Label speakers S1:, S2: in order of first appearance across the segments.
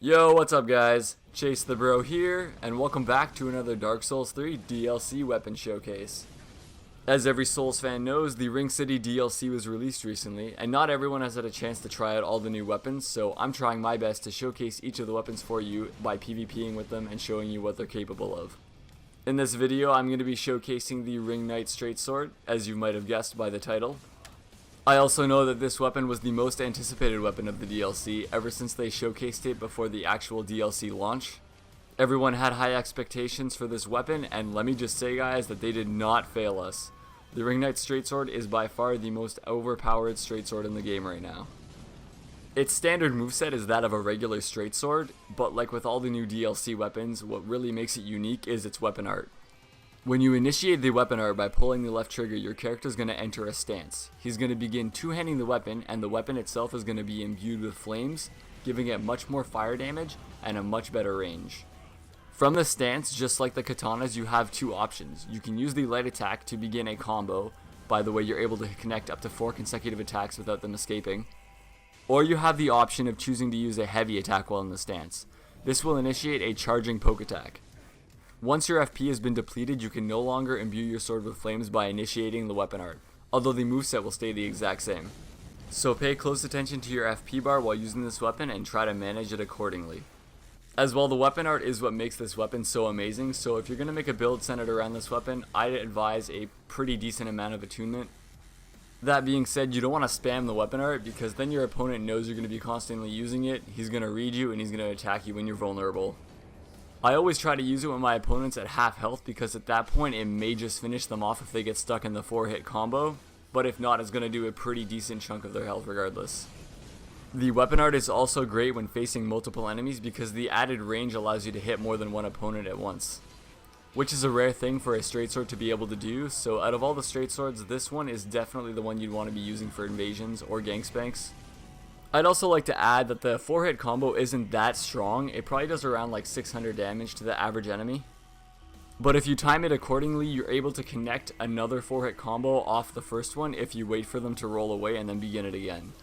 S1: Yo, what's up guys? Chase the Bro here, and welcome back to another Dark Souls 3 DLC weapon showcase. As every Souls fan knows, the Ring City DLC was released recently, and not everyone has had a chance to try out all the new weapons, so I'm trying my best to showcase each of the weapons for you by PvPing with them and showing you what they're capable of. In this video, I'm going to be showcasing the Ring Knight Straightsword, as you might have guessed by the title. I also know that this weapon was the most anticipated weapon of the DLC ever since they showcased it before the actual DLC launch. Everyone had high expectations for this weapon, and let me just say guys that they did not fail us. The Ring Knight Straightsword is by far the most overpowered straightsword in the game right now. Its standard moveset is that of a regular straightsword, but like with all the new DLC weapons, what really makes it unique is its weapon art. When you initiate the weapon art by pulling the left trigger, your character is going to enter a stance. He's going to begin two-handing the weapon, and the weapon itself is going to be imbued with flames, giving it much more fire damage and a much better range. From the stance, just like the katanas, you have two options. You can use the light attack to begin a combo, by the way you're able to connect up to 4 consecutive attacks without them escaping. Or you have the option of choosing to use a heavy attack while in the stance. This will initiate a charging poke attack. Once your FP has been depleted, you can no longer imbue your sword with flames by initiating the weapon art, although the moveset will stay the exact same. So pay close attention to your FP bar while using this weapon and try to manage it accordingly. As well, the weapon art is what makes this weapon so amazing, so if you're going to make a build centered around this weapon, I'd advise a pretty decent amount of attunement. That being said, you don't want to spam the weapon art because then your opponent knows you're going to be constantly using it, he's going to read you, and he's going to attack you when you're vulnerable. I always try to use it when my opponent's at half health because at that point it may just finish them off if they get stuck in the 4-hit combo, but if not, it's going to do a pretty decent chunk of their health regardless. The weapon art is also great when facing multiple enemies because the added range allows you to hit more than one opponent at once, which is a rare thing for a straightsword to be able to do, so out of all the straightswords, this one is definitely the one you'd want to be using for invasions or gangspanks. I'd also like to add that the 4-hit combo isn't that strong. It probably does around like 600 damage to the average enemy. But if you time it accordingly, you're able to connect another 4-hit combo off the first one if you wait for them to roll away and then begin it again.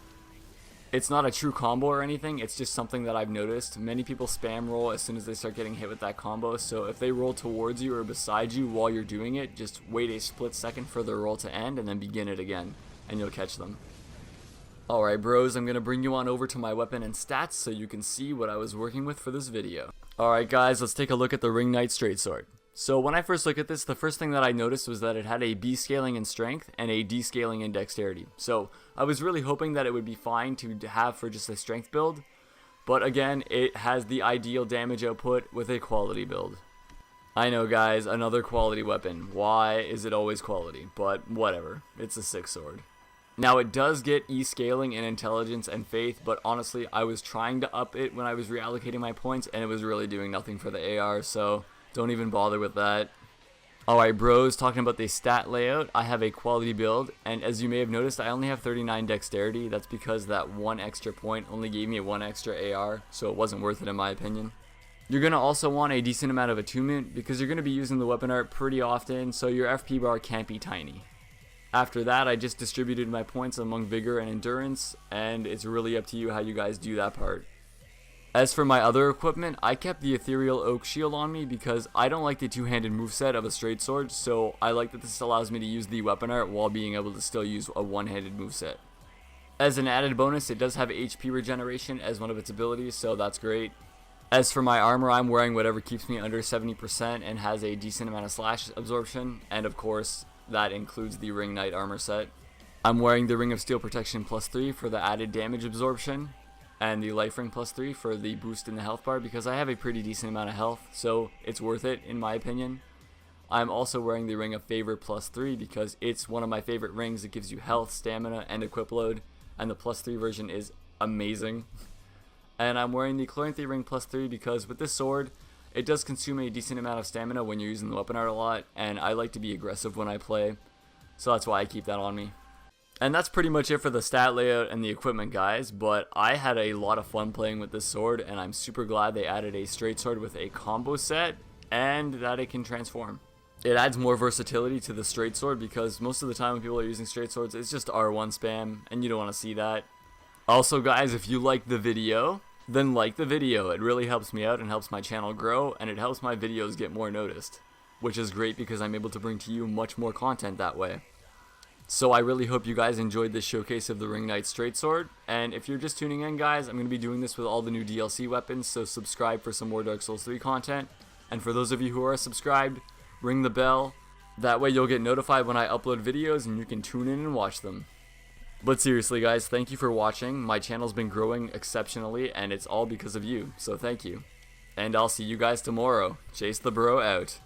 S1: It's not a true combo or anything, it's just something that I've noticed. Many people spam roll as soon as they start getting hit with that combo, so if they roll towards you or beside you while you're doing it, just wait a split second for their roll to end and then begin it again, and you'll catch them. Alright bros, I'm going to bring you on over to my weapon and stats so you can see what I was working with for this video. Alright guys, let's take a look at the Ring Knight Straightsword. So when I first looked at this, the first thing that I noticed was that it had a B scaling in strength and a D scaling in dexterity. So I was really hoping that it would be fine to have for just a strength build, but again, it has the ideal damage output with a quality build. I know guys, another quality weapon. Why is it always quality? But whatever, it's a sick sword. Now it does get E-scaling in intelligence and faith, but honestly I was trying to up it when I was reallocating my points and it was really doing nothing for the AR, so don't even bother with that. Alright bros, talking about the stat layout, I have a quality build, and as you may have noticed I only have 39 dexterity. That's because that one extra point only gave me one extra AR, so it wasn't worth it in my opinion. You're going to also want a decent amount of attunement because you're going to be using the weapon art pretty often, so your FP bar can't be tiny. After that, I just distributed my points among vigor and endurance, and it's really up to you how you guys do that part. As for my other equipment, I kept the ethereal oak shield on me because I don't like the two-handed moveset of a straightsword, so I like that this allows me to use the weapon art while being able to still use a one-handed moveset. As an added bonus, it does have HP regeneration as one of its abilities, so that's great. As for my armor, I'm wearing whatever keeps me under 70% and has a decent amount of slash absorption, and of course, that includes the Ring Knight armor set. I'm wearing the Ring of Steel Protection +3 for the added damage absorption, and the Life Ring +3 for the boost in the health bar because I have a pretty decent amount of health, so it's worth it in my opinion. I'm also wearing the Ring of Favor +3 because it's one of my favorite rings. It gives you health, stamina, and equip load, and the +3 version is amazing. And I'm wearing the Chloranthy Ring +3 because with this sword, it does consume a decent amount of stamina when you're using the weapon art a lot, and I like to be aggressive when I play, so that's why I keep that on me. And that's pretty much it for the stat layout and the equipment guys, but I had a lot of fun playing with this sword, and I'm super glad they added a straightsword with a combo set, and that it can transform. It adds more versatility to the straightsword because most of the time when people are using straight-swords, it's just R1 spam, and you don't want to see that. Also guys, if you liked the video, then like the video. It really helps me out and helps my channel grow, and it helps my videos get more noticed, which is great because I'm able to bring to you much more content that way. So I really hope you guys enjoyed this showcase of the Ring Knight Straightsword, and if you're just tuning in, guys, I'm going to be doing this with all the new DLC weapons, so subscribe for some more Dark Souls 3 content, and for those of you who are subscribed, ring the bell. That way you'll get notified when I upload videos and you can tune in and watch them. But seriously, guys, thank you for watching. My channel's been growing exceptionally, and it's all because of you, so thank you. And I'll see you guys tomorrow. Chase the Bro out.